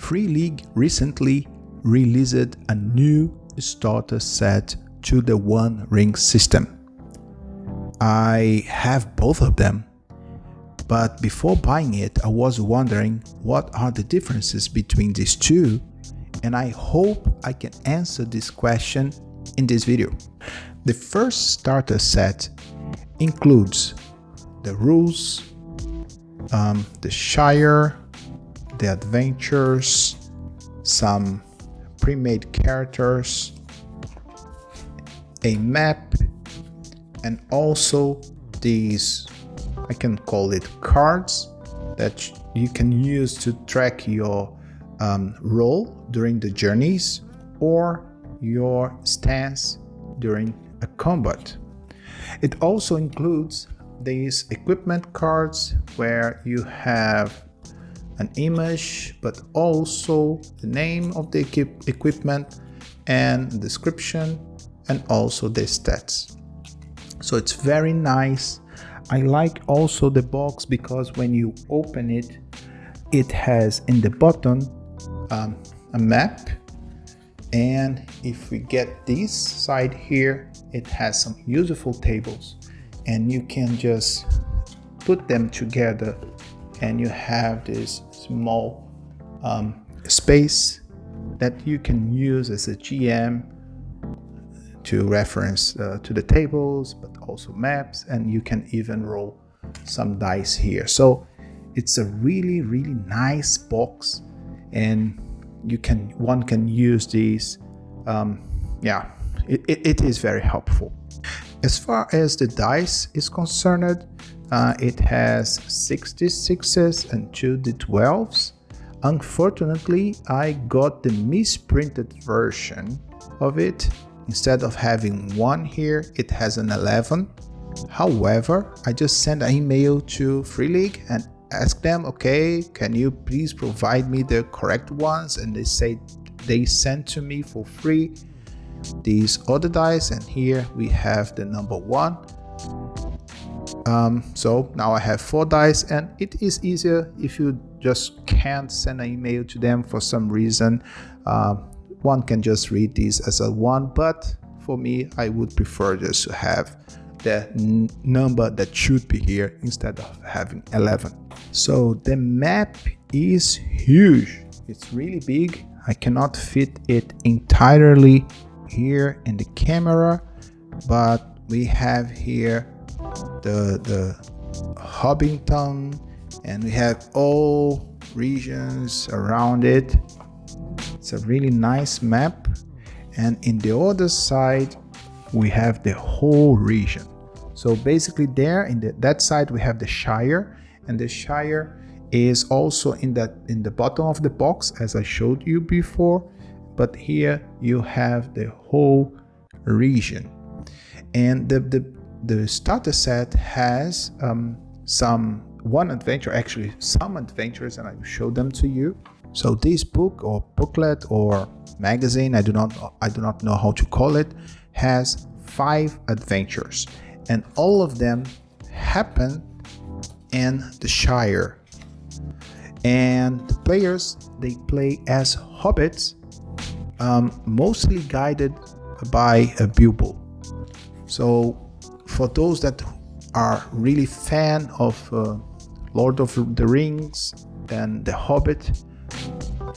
Free League recently released a new starter set to the One Ring system. I have both of them, but before buying it, I was wondering what are the differences between these two, and I hope I can answer this question in this video. The first starter set includes the rules, the Shire, the adventures, some pre-made characters, a map, and also these, I can call it cards, that you can use to track your role during the journeys or your stance during a combat. It also includes these equipment cards where you have an image, but also the name of the equipment and description, and also the stats. So it's very nice. I like also the box because when you open it, it has in the bottom a map, and if we get this side here, it has some useful tables, and you can just put them together and you have this small space that you can use as a GM to reference to the tables, but also maps, and you can even roll some dice here. So it's a really nice box, and one can use these. It is very helpful. As far as the dice is concerned, it has 66s and 2 d12s. Unfortunately, I got the misprinted version of it. Instead of having 1 here, it has an 11. However, I just sent an email to Free League and asked them, okay, can you please provide me the correct ones? And they say they sent to me for free these other dice, and here we have the number 1. So now I have 4 dice, and it is easier if you just can't send an email to them for some reason. One can just read these as a 1, but for me, I would prefer just to have the number that should be here instead of having 11. So the map is huge. It's really big. I cannot fit it entirely here in the camera, but we have here the Hobbiton, and we have all regions around it. It's a really nice map, and in the other side we have the whole region. So basically there in that side we have the Shire, and the Shire is also in the bottom of the box as I showed you before, but here you have the whole region. And the starter set has some adventures, and I will show them to you. So this book or booklet or magazine, I do not know how to call it, has 5 adventures, and all of them happen in the Shire. And the players, they play as hobbits, mostly guided by a Bilbo. So for those that are really fan of Lord of the Rings and The Hobbit,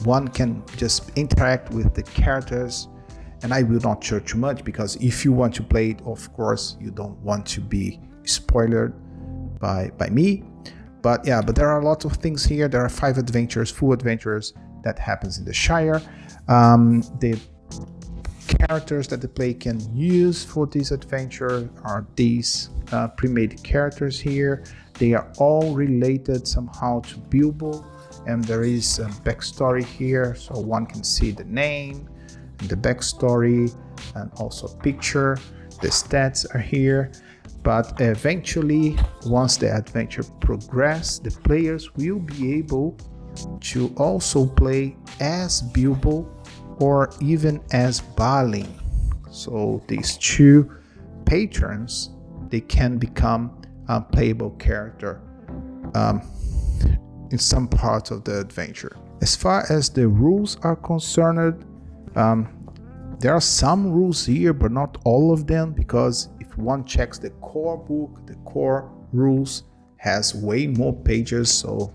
one can just interact with the characters, and I will not show too much because if you want to play it, of course, you don't want to be spoiled by me. But there are a lot of things here. There are 5 adventures, full adventures that happens in the Shire. The characters that the player can use for this adventure are these pre-made characters here. They are all related somehow to Bilbo, and there is a backstory here, so one can see the name, the backstory, and also a picture. The stats are here, but eventually, once the adventure progresses, the players will be able to also play as Bilbo or even as Balin. So these 2 patrons, they can become playable character in some parts of the adventure. As far as the rules are concerned, there are some rules here, but not all of them, because if one checks the core book, the core rules has way more pages, so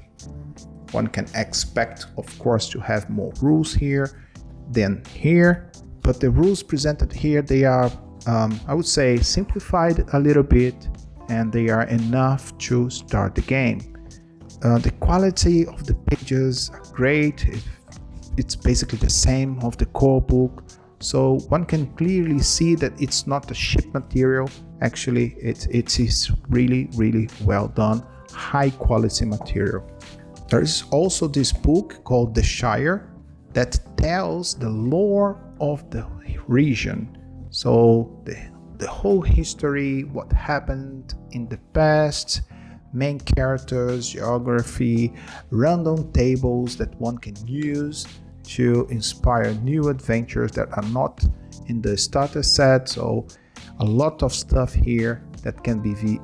one can expect, of course, to have more rules here than here. But the rules presented here, they are, I would say, simplified a little bit, and they are enough to start the game. The quality of the pages are great. It's basically the same of the core book. So one can clearly see that it's not a cheap material. Actually, it is really, really well done, high quality material. There is also this book called The Shire that tells the lore of the region. So the whole history, what happened in the past, main characters, geography, random tables that one can use to inspire new adventures that are not in the starter set. So a lot of stuff here that can be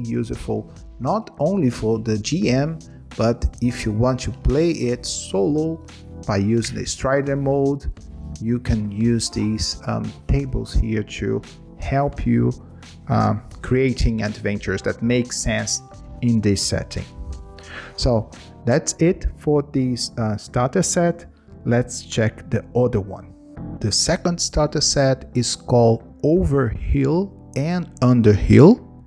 useful not only for the GM, but if you want to play it solo by using the Strider mode, you can use these tables here to help you creating adventures that make sense in this setting. So that's it for this starter set. Let's check the other one. The second starter set is called Overhill and Underhill.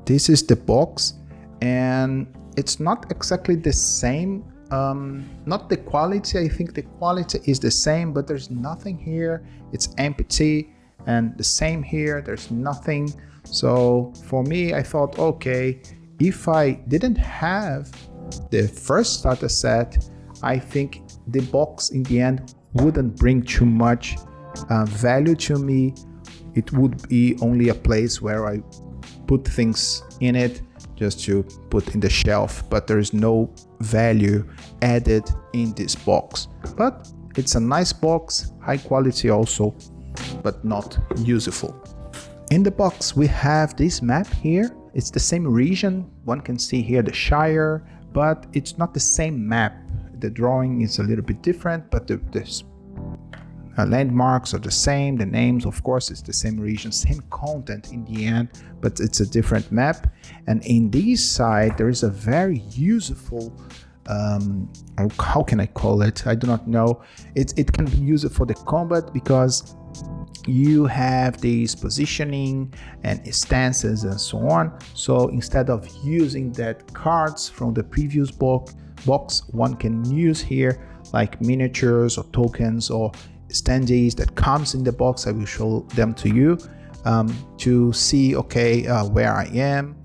This is the box, and it's not exactly the same. Not the quality. I think the quality is the same, but there's nothing here. It's empty, and the same here. There's nothing. So for me, I thought, okay, if I didn't have the first starter set, I think the box in the end wouldn't bring too much value to me. It would be only a place where I put things in it just to put in the shelf, but there is no value added in this box. But it's a nice box, high quality also, but not useful. In the box we have this map here. It's the same region. One can see here the Shire, but it's not the same map. The drawing is a little bit different, but the landmarks are the same. The names, of course, it's the same region, same content in the end, but it's a different map. And in this side, there is a very useful, how can I call it? I do not know. It can be used for the combat because you have these positioning and stances and so on. So instead of using that cards from the previous box, one can use here like miniatures or tokens or standees that comes in the box. I will show them to you to see, okay, where I am,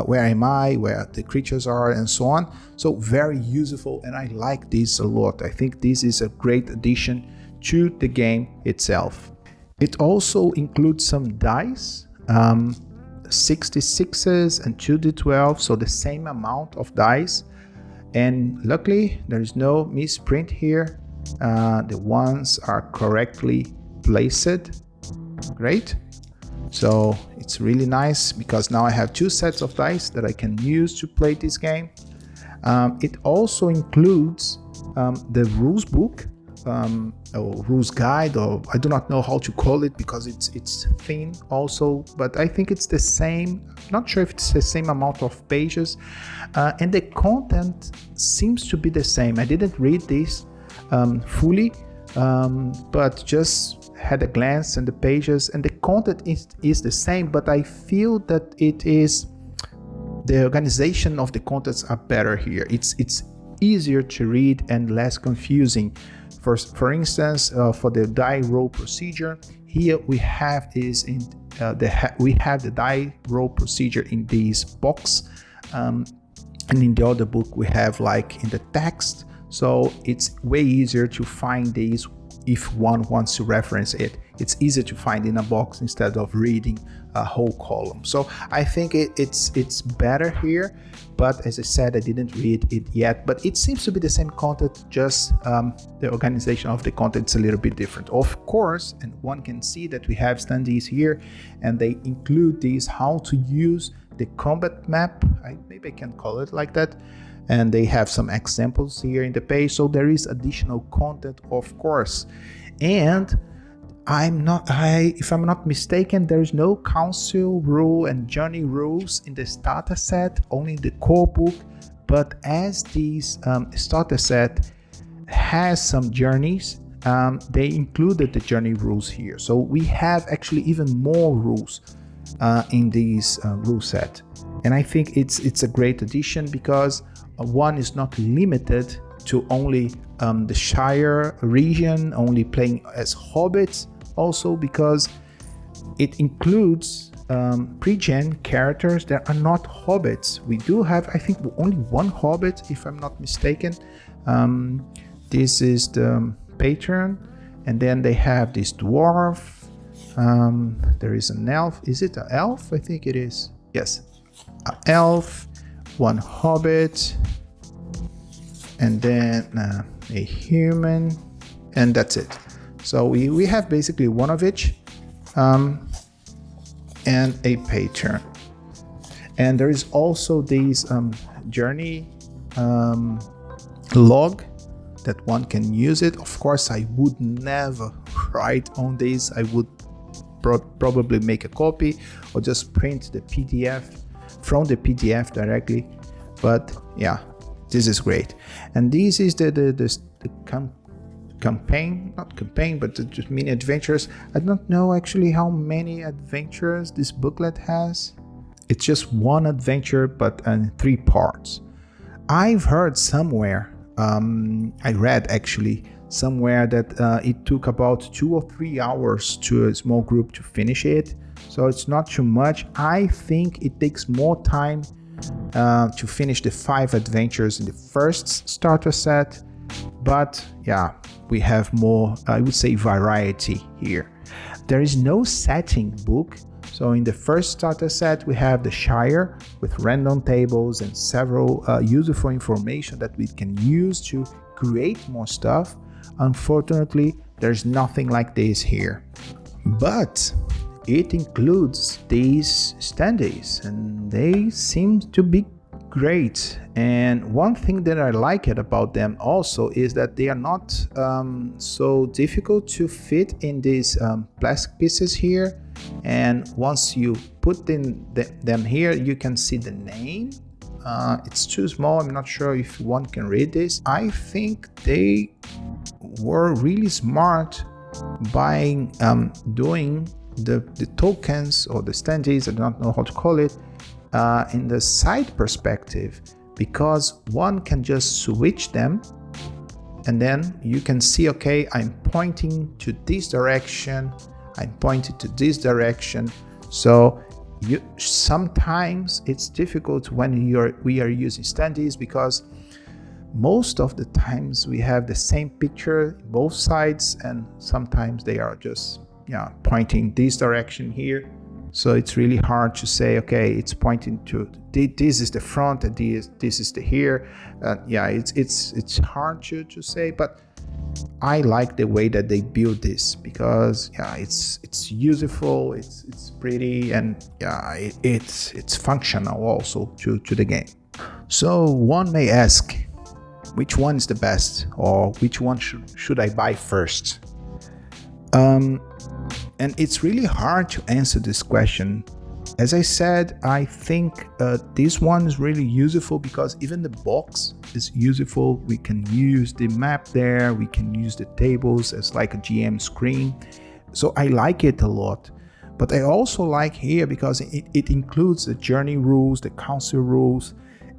where am I, where the creatures are, and so on. So very useful, and I like this a lot. I think this is a great addition to the game itself. It also includes some dice, 66s and 2d12, so the same amount of dice. And luckily, there is no misprint here. The ones are correctly placed. Great. So it's really nice because now I have two sets of dice that I can use to play this game. It also includes the rules book, or rules guide, or I do not know how to call it because it's thin also, but I think it's the same. Not sure if it's the same amount of pages, and the content seems to be the same. I didn't read this fully, but just had a glance at the pages, and the content is the same, but I feel that the organization of the contents are better here. It's easier to read and less confusing. For instance, for the die roll procedure, here we have this we have the die roll procedure in this box, and in the other book we have like in the text. So it's way easier to find these if one wants to reference it. It's easier to find in a box instead of reading a whole column. So I think it's better here, but as I said, I didn't read it yet, but it seems to be the same content, just the organization of the content is a little bit different, of course. And one can see that we have standees here, and they include these how to use the combat map. Maybe I can call it like that. and they have some examples here in the page. So there is additional content, of course. And if I'm not mistaken, there is no council rule and journey rules in the starter set, only the core book. But as this starter set has some journeys, they included the journey rules here. So we have actually even more rules in this rule set. And I think it's a great addition, because one is not limited to only the Shire region, only playing as hobbits, also because it includes pre-gen characters that are not hobbits. We do have, I think, only one hobbit, if I'm not mistaken. This is the patron, and then they have this dwarf. There is an elf. Is it an elf? I think it is. Yes, an elf, one hobbit, and then a human, and that's it. So we have basically one of each, and a patron. And there is also this journey log that one can use it. Of course, I would never write on this. I would probably make a copy or just print the PDF from the PDF directly. But yeah, this is great. And this is the campaign, not campaign, but just mini adventures. I don't know actually how many adventures this booklet has. It's just one adventure, but in 3 parts. I've heard somewhere, I read actually somewhere that it took about 2 or 3 hours to a small group to finish it. So it's not too much. I think it takes more time to finish the 5 adventures in the first starter set. But yeah, we have more, I would say, variety here. There is no setting book. So in the first starter set, we have the Shire with random tables and several useful information that we can use to create more stuff. Unfortunately, there's nothing like this here. But it includes these standees, and they seem to be great. And one thing that I like it about them also is that they are not so difficult to fit in these plastic pieces here. And once you put in them here, you can see the name. It's too small. I'm not sure if one can read this. I think they were really smart by doing the tokens or the standees, I don't know how to call it, in the side perspective, because one can just switch them and then you can see, okay, I'm pointing to this direction, I'm pointing to this direction. So sometimes it's difficult when we are using standees, because most of the times we have the same picture both sides, and sometimes they are just pointing this direction here. So it's really hard to say, okay, it's pointing to this is the front and this is the here. It's hard to say, but I like the way that they build this, because it's useful, it's pretty, and it's functional also to the game. So one may ask, which one is the best, or which one should I buy first? And it's really hard to answer this question. As I said, I think this one is really useful because even the box is useful. We can use the map there, we can use the tables as like a GM screen. So I like it a lot. But I also like here because it includes the journey rules, the council rules,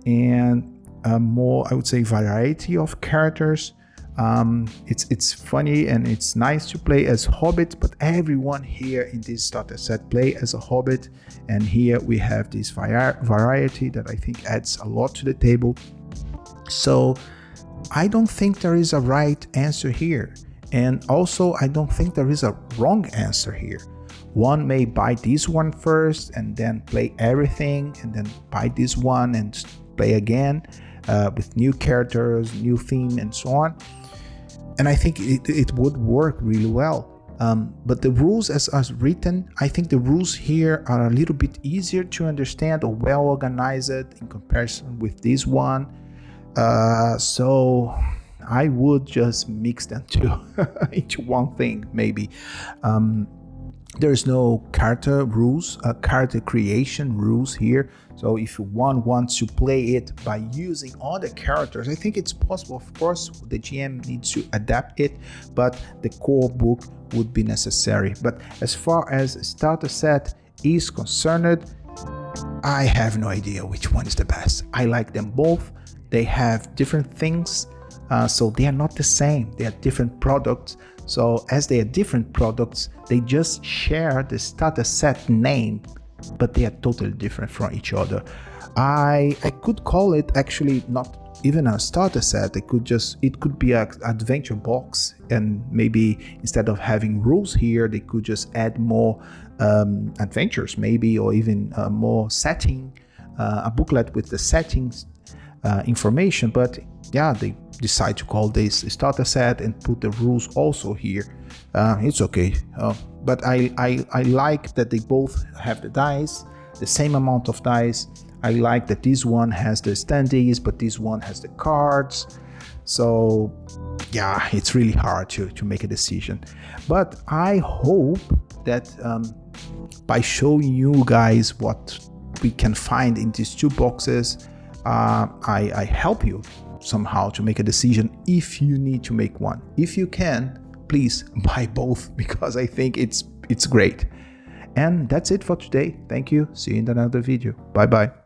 and more, I would say, variety of characters. It's funny and it's nice to play as hobbit, but everyone here in this starter set play as a hobbit, and here we have this variety that I think adds a lot to the table. So I don't think there is a right answer here, and also I don't think there is a wrong answer here. One may buy this one first and then play everything, and then buy this one and play again with new characters, new theme, and so on. And I think it would work really well. But the rules as written, I think the rules here are a little bit easier to understand or well organized in comparison with this one. So I would just mix them two into one thing, maybe. There's no character rules, character creation rules here. So if one wants to play it by using other characters, I think it's possible. Of course, the GM needs to adapt it, but the core book would be necessary. But as far as starter set is concerned, I have no idea which one is the best. I like them both. They have different things, so they are not the same. They are different products. So as they are different products, they just share the starter set name, but they are totally different from each other. I could call it actually not even a starter set. It could be an adventure box, and maybe instead of having rules here, they could just add more adventures, maybe, or even more setting, a booklet with the settings information. But yeah, they decide to call this starter set and put the rules also here. It's okay, but I like that they both have the dice, the same amount of dice. I like that this one has the standees, but this one has the cards. So yeah, it's really hard to make a decision. But I hope that by showing you guys what we can find in these two boxes, I help you somehow to make a decision if you need to make one. If you can, please buy both, because I think it's great. And that's it for today. Thank you. See you in another video. Bye bye.